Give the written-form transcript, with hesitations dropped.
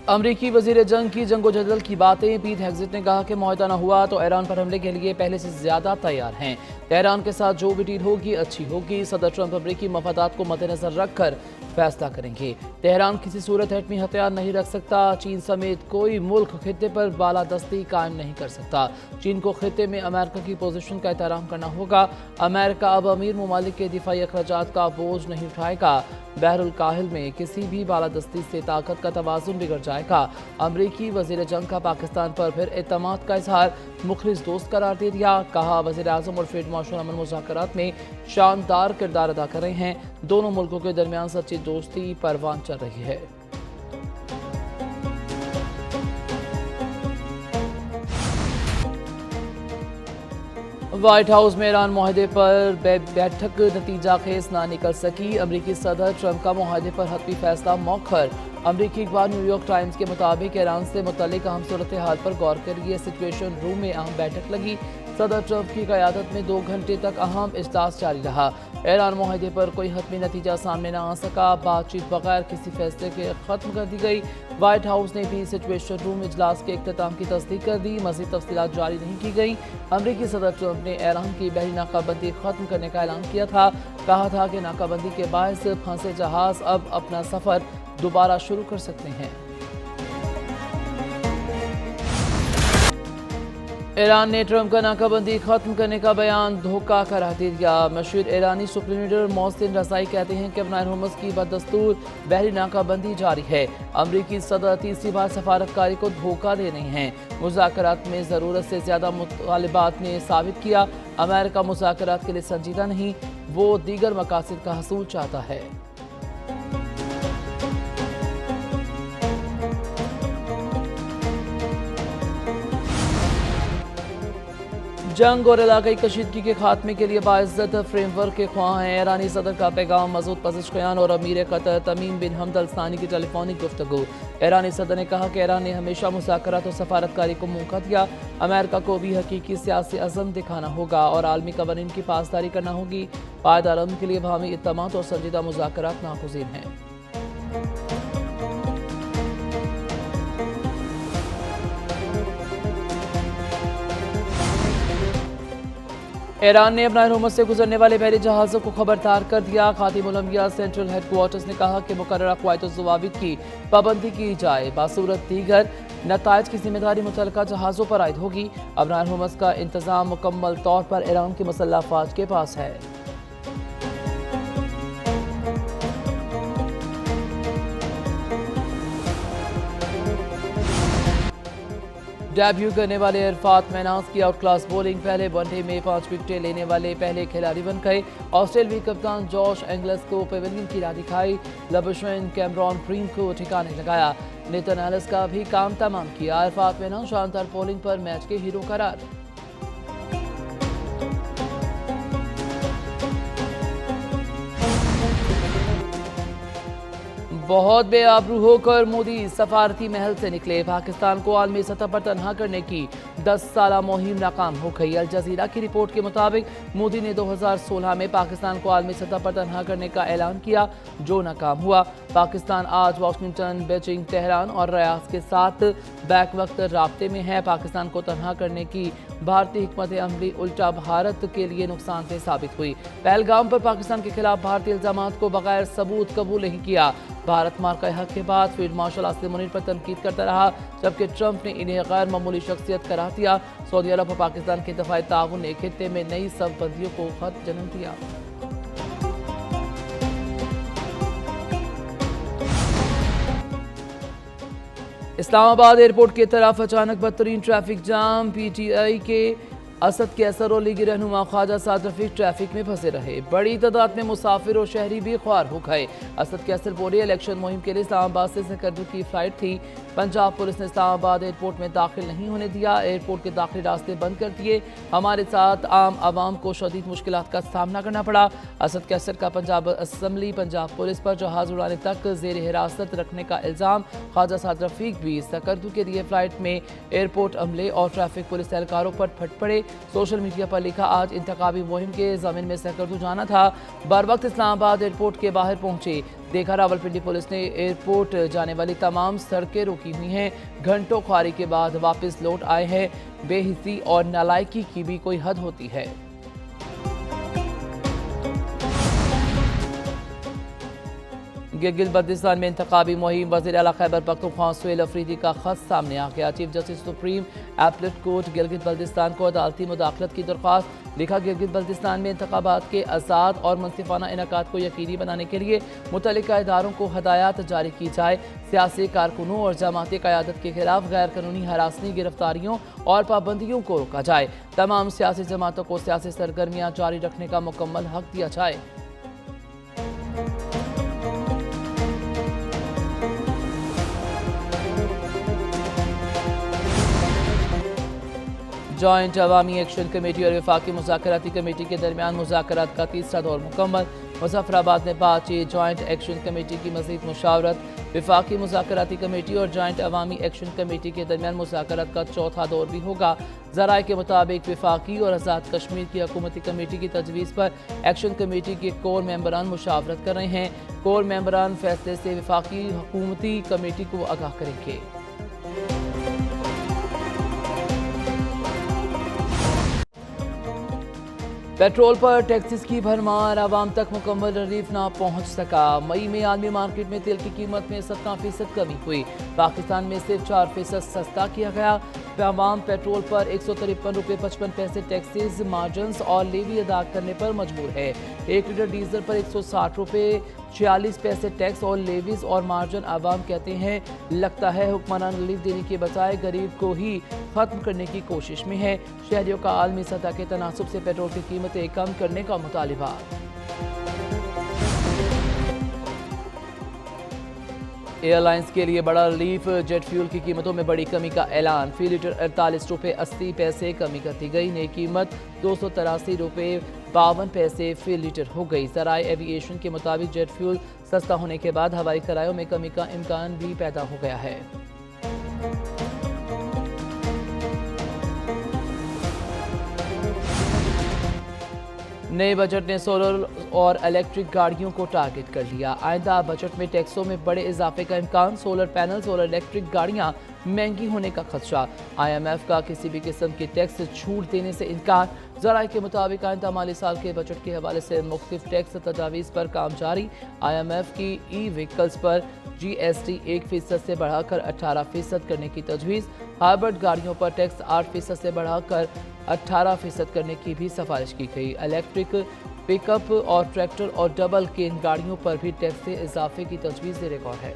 अमरीकी वजीर जंग की जंगो जदल की बातें। पीट हेग्सेट ने कहा कि मुआहदा न हुआ तो ईरान पर हमले के लिए पहले से ज्यादा तैयार हैं। तेहरान के साथ जो भी डील होगी अच्छी होगी। सदर ट्रंप अमरीकी मफादात को मद्देनजर रखकर फैसला करेंगे। तेहरान किसी सूरत एटमी हथियार नहीं रख सकता। चीन समेत कोई मुल्क खित्ते पर बालादस्ती कायम नहीं कर सकता। चीन को खित्ते में अमेरिका की पोजीशन का एहतराम करना होगा। अमेरिका अब अमीर ममालिक के दिफाई अखराजात का बोझ नहीं उठाएगा। बहरुल काहिल में किसी भी बालादस्ती से ताकत का तवाज़ुन बिगड़ जाएगा। अमरीकी वजीर जंग का पाकिस्तान पर फिर एतमाद का इजहार। मुखलिस दोस्त करार दे दिया। कहा वजीर आज़म और फील्ड मार्शल अमन मुज़ाकरात में शानदार किरदार अदा कर रहे हैं। दोनों मुल्कों के दरमियान सच्ची दोस्ती परवान चल रही है। व्हाइट हाउस में ईरान मुआहदे पर बैठक नतीजा खेज ना निकल सकी। अमरीकी सदर ट्रंप का मुआहदे पर हतमी फैसला मौखर। अमरीकी अखबार न्यूयॉर्क टाइम्स के मुताबिक ईरान से मुतल्लिक अहम सूरत हाल पर गौर करिए। सिचुएशन रूम में अहम बैठक लगी। सदर ट्रंप की क़यादत में 2 घंटे तक अहम इजलास जारी रहा। ईरान मुआहदे पर कोई हतमी नतीजा सामने न आ सका। बातचीत बगैर किसी फैसले के ख़त्म कर दी गई। व्हाइट हाउस ने भी सिचुएशन रूम इजलास के इख्तिताम की तस्दीक कर दी। मज़ीद तफसीलात जारी नहीं की गई। अमरीकी सदर ट्रंप ने ईरान की बहरी नाकाबंदी ख़त्म करने का ऐलान किया था। कहा था कि नाकाबंदी के बायस फंसे जहाज़ अब अपना सफ़र दोबारा शुरू कर सकते हैं। ईरान ने ट्रंप का नाकाबंदी खत्म करने का बयान धोखा करार दे दिया। मशहूर ईरानी सुप्रीम लीडर मोहसिन रज़ाई कहते हैं कि अपना हुर्मुज़ की बदस्तूर बहरी नाकाबंदी जारी है। अमरीकी सदर तीसरी बार सफारतकारी को धोखा दे रहे हैं। मुज़ाकरात में ज़रूरत से ज़्यादा मुतालिबात ने साबित किया अमेरिका मुज़ाकरात के लिए संजीदा नहीं, वो दीगर मकासद का हसूल चाहता है। जंग और इलाकाई कशीदगी के खात्मे के लिए बाइज़्ज़त फ्रेमवर्क के ख्वाह हैं। ईरानी सदर का पैगाम। मसूद पज़ेश्कियान और अमीर कतर तमीम बिन हमद अल थानी की टेलीफोनिक गुफ्तगू। ईरानी सदर ने कहा कि ईरान ने हमेशा मुज़ाकरात और सफारतकारी को मौका दिया। अमेरिका को भी हकीकी सियासी अज़म दिखाना होगा और आलमी कवानीन की पासदारी करना होगी। पायदार अमन के लिए बाहमी इत्तमाद और संजीदा मुज़ाकरात नागुज़ीर हैं। ईरान ने अपना हुर्मुज़ से गुजरने वाले बहरी जहाज़ों को खबरदार कर दिया। खातिमुल अंबिया सेंट्रल हेडक्वार्टर्स ने कहा कि मुकर्ररा क़वायद ज़वाबित की पाबंदी की जाए। बासूरत दीगर नताइज की जिम्मेदारी मुतल्लिका जहाज़ों पर आयद होगी। अपना हुर्मुज़ का इंतज़ाम मुकम्मल तौर पर ईरान की मुसल्लह अफ़वाज के पास है। डेब्यू करने वाले इरफात मैनाज की आउट क्लास बॉलिंग। पहले वनडे में 5 विकेटें लेने वाले पहले खिलाड़ी बन गए। ऑस्ट्रेलियाई कप्तान जॉश एंगल्स को पेविलियन की राह दिखाई। लबुशेन कैमरॉन प्रीम को ठिकाने लगाया। नेथन एलिस का भी काम तमाम किया। इरफात मैनाज शानदार बॉलिंग पर मैच के हीरो करार। बहुत बेआबरू होकर मोदी सफारती महल से निकले। पाकिस्तान को आलमी सतह पर तनहा करने की 10 साला मुहिम नाकाम हो गई। अल जज़ीरा की रिपोर्ट के मुताबिक मोदी ने 2016 में पाकिस्तान को आलमी सतह पर तनहा करने का ऐलान किया, जो नाकाम हुआ। पाकिस्तान आज वाशिंगटन, बीजिंग, तेहरान और रियाद के साथ बैक वक्त राब्ते में है। पाकिस्तान को तनहा करने की भारतीय हिकमत अमली उल्टा भारत के लिए नुकसानदेह साबित हुई। पहलगाम पर पाकिस्तान के खिलाफ भारतीय इल्जामात को बगैर सबूत कबूल नहीं किया। भारत मार्का हक के बाद फील्ड मार्शल आसिम मुनीर पर तनकीद करता रहा, जबकि ट्रंप ने इन्हें गैर मामूली शख्सियत करार दिया। सऊदी अरब और पाकिस्तान के दफाई ताउन ने खित्ते में नई सरबंदियों को खत जन्म दिया। इस्लामाबाद एयरपोर्ट की तरफ अचानक बदतरीन ट्रैफिक जाम। PTI के असद कैसर और लीगी रहनुमा ख्वाजा साद रफीक ट्रैफिक में फंसे रहे। बड़ी तादाद में मुसाफिर और शहरी भी ख्वार हो गए। असद कैसर बोले इलेक्शन मुहिम के लिए इस्लामाबाद से सकरदू की फ्लाइट थी। पंजाब पुलिस ने इस्लामाबाद एयरपोर्ट में दाखिल नहीं होने दिया। एयरपोर्ट के दाखिली रास्ते बंद कर दिए। हमारे साथ आम आवाम को शदीद मुश्किलात का सामना करना पड़ा। असद कैसर का पंजाब असम्बली, पंजाब पुलिस पर जहाज उड़ाने तक जेर हिरासत रखने का इल्ज़ाम। ख्वाजा साद रफीक भी सकरदू के लिए फ्लाइट में एयरपोर्ट अमले और ट्रैफिक पुलिस एहलकारों पर फट पड़े। सोशल मीडिया पर लिखा, आज इंतखाबी मुहिम के ज़मीन में सरकर्दू जाना था, बर वक्त इस्लामाबाद एयरपोर्ट के बाहर पहुंचे, देखा रावलपिंडी पुलिस ने एयरपोर्ट जाने वाली तमाम सड़कें रोकी हुई हैं, घंटों ख्वारी के बाद वापस लौट आए हैं। बेहिसी और नालायकी की भी कोई हद होती है। गिलगित बल्तिस्तान में इंतखाबी मुहिम, वज़ीर आला खैबर पख्तूनख्वा सुहेल अफरीदी का खत सामने आ गया। Chief justice supreme appellate court Gilgit Baltistan को अदालती मुदाखलत की दरख्वास्त। लिखा, गिलगित बल्तिस्तान में इंतखाबात के आज़ाद और मुनसिफाना इनेकाद को यकीनी बनाने के लिए मुतल्लिका इदारों को हदायत जारी की जाए। सियासी कारकुनों और जमाती क़यादत के खिलाफ गैर कानूनी हरासनी, गिरफ्तारियों और पाबंदियों को रोका जाए। तमाम सियासी जमातों को सियासी सरगर्मियाँ जारी रखने का मुकम्मल हक दिया जाए। जॉइंट अवामी एक्शन कमेटी और वफाकी मुज़ाकराती कमेटी के दरमियान मुज़ाकरात का तीसरा दौर मुकम्मल। मुज़फ़्फ़राबाद में बातचीत, जॉइंट एक्शन कमेटी की मज़ीद मुशावरत। वफाकी मुज़ाकराती कमेटी और जॉइंट अवामी एक्शन कमेटी के दरमियान मुज़ाकरात का चौथा दौर भी होगा। ज़राए के मुताबिक वफाकी और आज़ाद कश्मीर की हुकूमती कमेटी की तजवीज़ पर एक्शन कमेटी के कोर मेंबरान मुशावरत कर रहे हैं। कोर मेंबरान फैसले से वफाकी हुकूमती कमेटी को आगाह करेंगे। पेट्रोल पर टैक्सेस की भरमार, आवाम तक मुकम्मल रिलीफ ना पहुंच सका। मई में आलमी मार्केट में तेल की कीमत में 17% कमी हुई। पाकिस्तान में सिर्फ 4% सस्ता किया गया। आवाम पेट्रोल पर 153 रुपये 55 पैसे टैक्सेस, मार्जिन और लेवी अदा करने पर मजबूर है। 1 लीटर डीजल पर 160 रुपये 46 पैसे टैक्स और लेवीज और मार्जिन। आवाम कहते हैं, लगता है हुक्मरान रिलीफ देने के बजाय गरीब को ही खत्म करने की कोशिश में है। शहरियों का आलमी सतह के तनासुब से पेट्रोल की कीमतें कम करने का मुतालिबा। एयरलाइंस के लिए बड़ा रिलीफ, जेट फ्यूल की कीमतों में बड़ी कमी का ऐलान। फी लीटर 48 रुपये 80 पैसे कमी कर दी गई। नई कीमत 283 रुपये 52 पैसे फी लीटर हो गई। ज़राए एविएशन के मुताबिक जेट फ्यूल सस्ता होने के बाद हवाई किरायों में कमी का इम्कान भी पैदा हो गया है। नए बजट ने सोलर और इलेक्ट्रिक गाड़ियों को टारगेट कर लिया। आइंदा बजट में टैक्सों में बड़े इजाफे का इम्कान। सोलर पैनल्स और इलेक्ट्रिक गाड़ियां महंगी होने का खदशा। IMF का किसी भी किस्म की टैक्स छूट देने से इनकार। ज़राए के मुताबिक आइंदा माली साल के बजट के हवाले से मुख्तलिफ टैक्स तजावीज़ पर काम जारी। IMF की ई-व्हीकल्स पर GST 1% से बढ़ाकर 18% करने की तजवीज़। हाइब्रिड गाड़ियों पर टैक्स 8% से बढ़ाकर 18% करने की भी सिफारिश की गई। इलेक्ट्रिक पिकअप और ट्रैक्टर और डबल केन गाड़ियों पर भी टैक्स से इजाफे की तजवीज़ रिकॉर्ड है।